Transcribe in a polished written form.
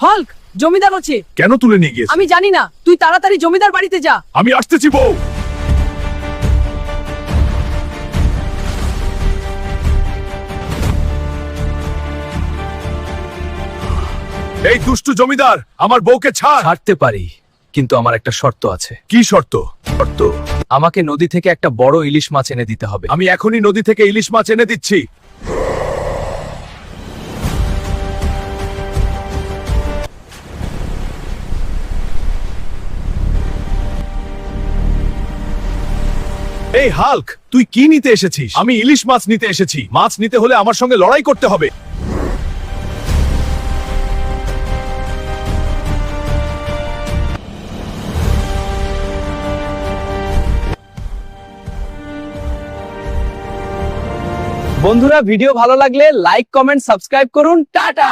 Hulk, জমিদার হচ্ছে। কেন তুলে নিয়ে গিয়েছে? আমি জানি না, তুই তাড়াতাড়ি জমিদার বাড়িতে যা। আমি আসতেছি বউ। এই দুষ্টু জমিদার, আমার বউকে ছাড়। ছাড়তে পারি, কিন্তু আমার একটা শর্ত আছে। কি শর্ত? শর্ত? আমাকে নদী থেকে একটা বড় ইলিশ মাছ এনে দিতে হবে। আমি এখনই নদী থেকে ইলিশ মাছ এনে দিচ্ছি। এই হাল্ক, তুই কি নিতে এসেছিস? আমি ইলিশ মাছ নিতে এসেছি। মাছ নিতে হলে আমার সঙ্গে লড়াই করতে হবে। বন্ধুরা, ভিডিও ভালো লাগলে লাইক, কমেন্ট, সাবস্ক্রাইব করুন। টাটা।